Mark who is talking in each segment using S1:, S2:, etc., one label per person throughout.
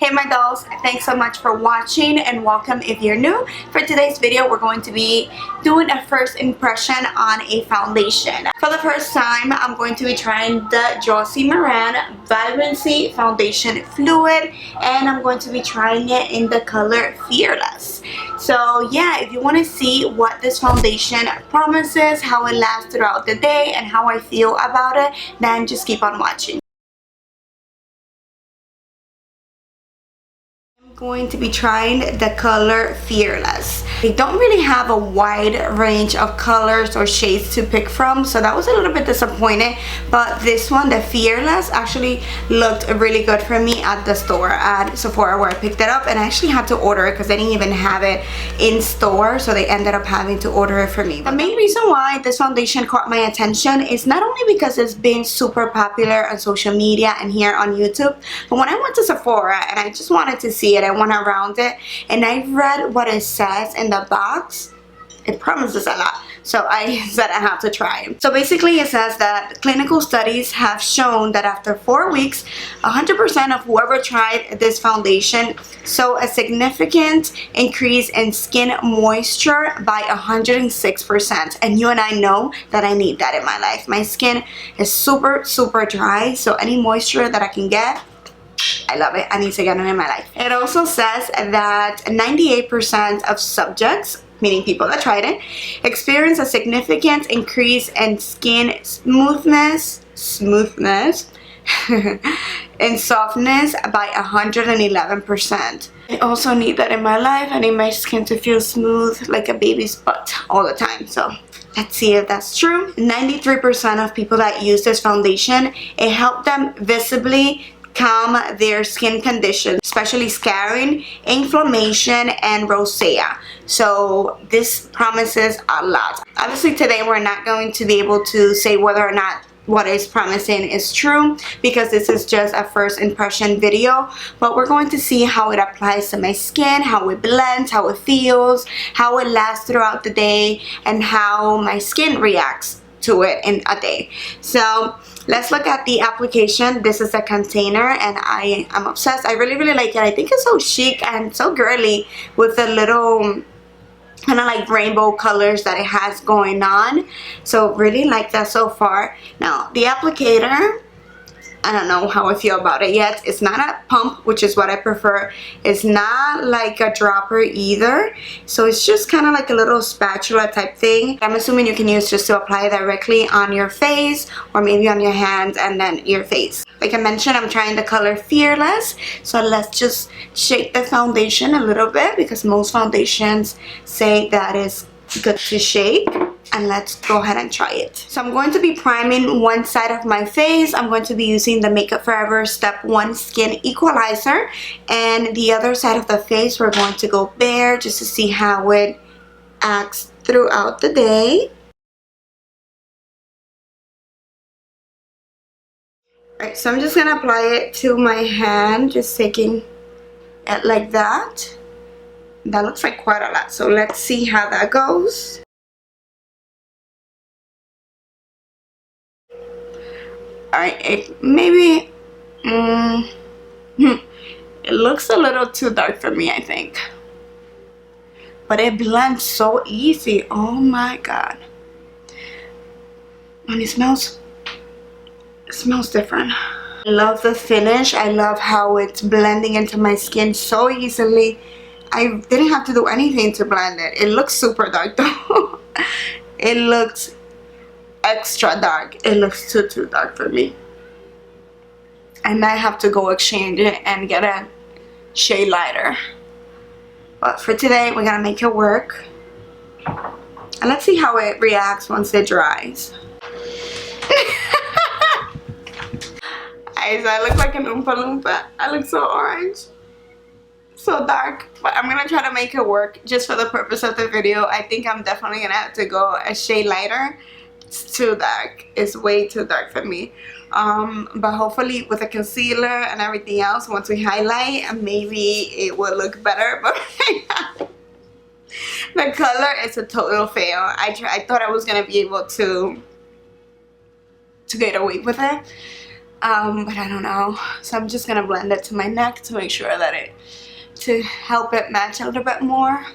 S1: Hey my dolls, thanks so much for watching and welcome if you're new. For today's video, we're going to be doing a first impression on a foundation. For the first time, I'm going to be trying the Jossie Maran Vibrancy Foundation Fluid, and I'm going to be trying it in the color Fearless. So yeah, if you want to see what this foundation promises, how it lasts throughout the day, and how I feel about it, then just keep on watching. Going to be trying the color Fearless. They don't really have a wide range of colors or shades to pick from, so that was a little bit disappointing, but this one, the Fearless, actually looked really good for me at the store at Sephora where I picked it up, and I actually had to order it because they didn't even have it in store, so they ended up having to order it for me. The main reason why this foundation caught my attention is not only because it's been super popular on social media and here on YouTube, but when I went to Sephora and I just wanted to see it, I went around it and I read what it says in the box. It promises a lot, so I said I have to try it. So basically it says that clinical studies have shown that after 4 weeks, 100% of whoever tried this foundation saw a significant increase in skin moisture by 106%. And you and I know that I need that in my life. My skin is super dry, so any moisture that I can get, I love it. I need to get it in my life. It also says that 98% of subjects, meaning people that tried it, experience a significant increase in skin smoothness and softness by 111%. I also need that in my life. I need my skin to feel smooth like a baby's butt all the time. So let's see if that's true. 93% of people that use this foundation, it helped them visibly calm their skin conditions, especially scarring, inflammation, and rosacea. So this promises a lot. Obviously today we're not going to be able to say whether or not what is promising is true because this is just a first impression video, but we're going to see how it applies to my skin, how it blends, how it feels, how it lasts throughout the day, and how my skin reacts to it in a day. So let's look at the application. This is a container and I am obsessed. I really like it. I think it's so chic and so girly with the little kind of like rainbow colors that it has going on. So really like that so far. Now the applicator, I don't know how I feel about it yet. It's not a pump, which is what I prefer. It's not like a dropper either. So it's just kind of like a little spatula type thing. I'm assuming you can use just to apply directly on your face or maybe on your hands and then your face. Like I mentioned, I'm trying the color Fearless. So let's just shake the foundation a little bit because most foundations say that is good to shake. And let's go ahead and try it. So I'm going to be priming one side of my face. I'm going to be using the Makeup Forever Step 1 Skin Equalizer. And the other side of the face, we're going to go bare just to see how it acts throughout the day. Alright, so I'm just going to apply it to my hand, just taking it like that. That looks like quite a lot. So let's see how that goes. Alright, it maybe it looks a little too dark for me, I think, but it blends so easy. Oh my god. And it smells different. I love the finish. I love how it's blending into my skin so easily. I didn't have to do anything to blend it. It looks super dark though. It looks extra dark. It looks too dark for me. I might have to go exchange it and get a shade lighter, but for today we're gonna make it work, and let's see how it reacts once it dries. I look like an Oompa Loompa. I look so orange, so dark, but I'm gonna try to make it work just for the purpose of the video. I think I'm definitely gonna have to go a shade lighter. It's too dark. It's way too dark for me. But hopefully with a concealer and everything else, once we highlight, maybe it will look better. But right now, the color is a total fail. I thought I was gonna be able to get away with it, but I don't know. So I'm just gonna blend it to my neck to make sure that to help it match a little bit more.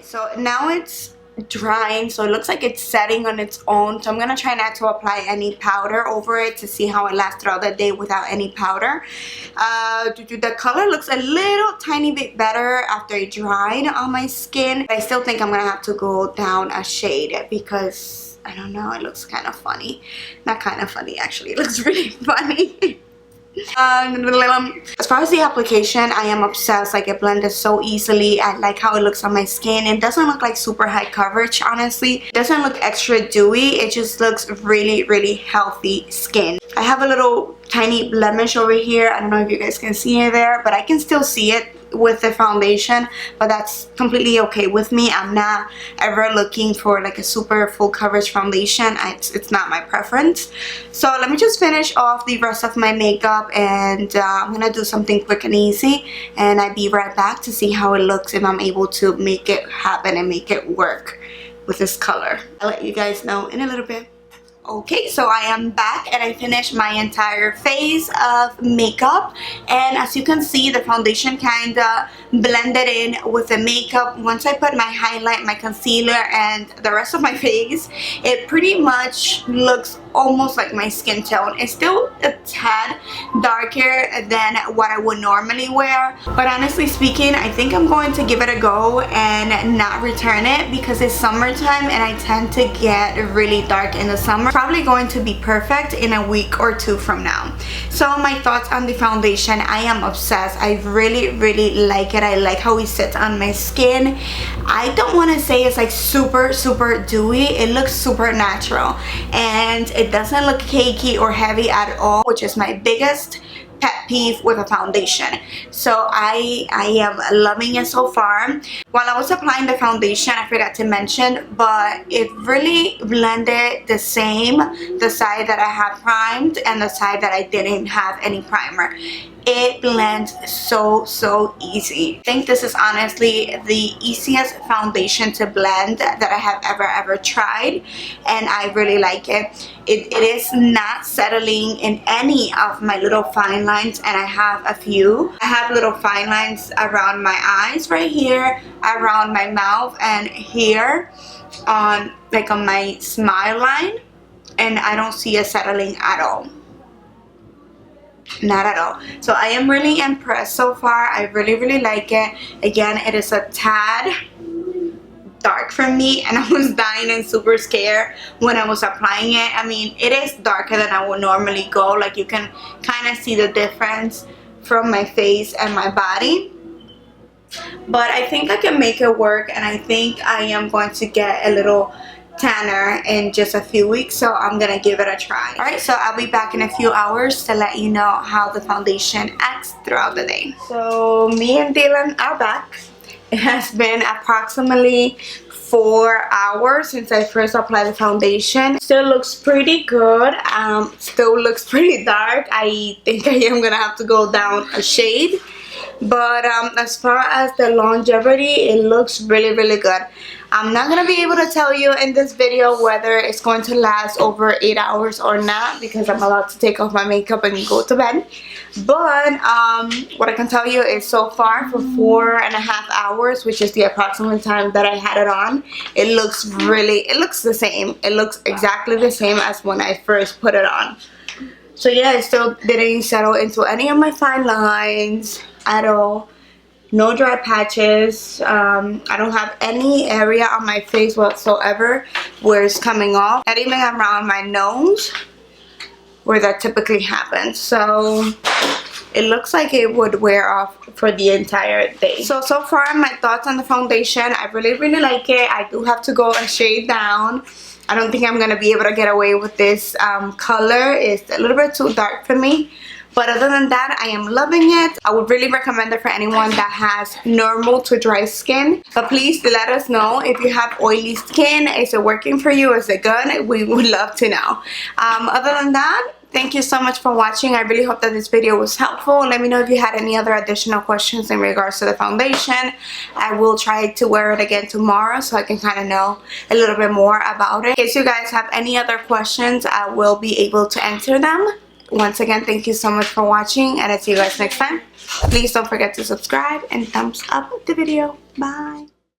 S1: So now it's drying, so it looks like it's setting on its own. So I'm gonna try not to apply any powder over it to see how it lasts throughout the day without any powder. The color looks a little tiny bit better after it dried on my skin. I still think I'm gonna have to go down a shade because I don't know, it looks kind of funny. Not kind of funny, actually, it looks really funny. As far as the application, I am obsessed. Like, it blended so easily. I like how it looks on my skin. It doesn't look like super high coverage, honestly. It doesn't look extra dewy. It just looks really, really healthy skin. I have a little tiny blemish over here. I don't know if you guys can see it there, but I can still see it with the foundation, but that's completely okay with me. I'm not ever looking for like a super full coverage foundation. It's not my preference. So let me just finish off the rest of my makeup, and I'm gonna do something quick and easy, and I'll be right back to see how it looks, if I'm able to make it happen and make it work with this color. I'll let you guys know in a little bit. Okay, so I am back and I finished my entire face of makeup, and as you can see, the foundation kind of blended in with the makeup. Once I put my highlight, my concealer, and the rest of my face, it pretty much looks almost like my skin tone. It's still a tad darker than what I would normally wear, but honestly speaking, I think I'm going to give it a go and not return it because it's summertime and I tend to get really dark in the summer. Probably going to be perfect in a week or two from now. So my thoughts on the foundation, I am obsessed. I really, really like it. I like how it sits on my skin. I don't want to say it's like super dewy. It looks super natural, and it doesn't look cakey or heavy at all, which is my biggest pet peeve with a foundation. So I am loving it so far. While I was applying the foundation, I forgot to mention, but it really blended the same, the side that I had primed and the side that I didn't have any primer. It blends so easy. I think this is honestly the easiest foundation to blend that I have ever tried, and I really like it. It is not settling in any of my little fine lines, and I have a few. I have little fine lines around my eyes right here, around my mouth, and here on my smile line, and I don't see it settling at all. Not at all. So I am really impressed so far. I really like it. Again, it is a tad dark for me, and I was dying and super scared when I was applying it. I mean, it is darker than I would normally go. Like, you can kind of see the difference from my face and my body, but I think I can make it work, and I think I am going to get a little tanner in just a few weeks, so I'm gonna give it a try. Alright, so I'll be back in a few hours to let you know how the foundation acts throughout the day. So me and Dylan are back. It has been approximately 4 hours since I first applied the foundation. Still looks pretty good. Still looks pretty dark. I think I am gonna have to go down a shade, but as far as the longevity, it looks really good. I'm not gonna be able to tell you in this video whether it's going to last over 8 hours or not, because I'm allowed to take off my makeup and go to bed. But what I can tell you is, so far, for 4.5 hours, which is the approximate time that I had it on, it looks the same. It looks exactly the same as when I first put it on. So yeah, it still didn't settle into any of my fine lines at all. No dry patches. I don't have any area on my face whatsoever where it's coming off. Not even around my nose where that typically happens. So it looks like it would wear off for the entire day. So far, my thoughts on the foundation, I really like it. I do have to go a shade down. I don't think I'm going to be able to get away with this color. It's a little bit too dark for me. But other than that, I am loving it. I would really recommend it for anyone that has normal to dry skin. But please let us know if you have oily skin. Is it working for you? Is it good? We would love to know. Other than that, Thank you so much for watching. I really hope that this video was helpful. Let me know if you had any other additional questions in regards to the foundation. I will try to wear it again tomorrow so I can kind of know a little bit more about it. In case you guys have any other questions, I will be able to answer them. Once again, thank you so much for watching, and I'll see you guys next time. Please don't forget to subscribe and thumbs up the video. Bye.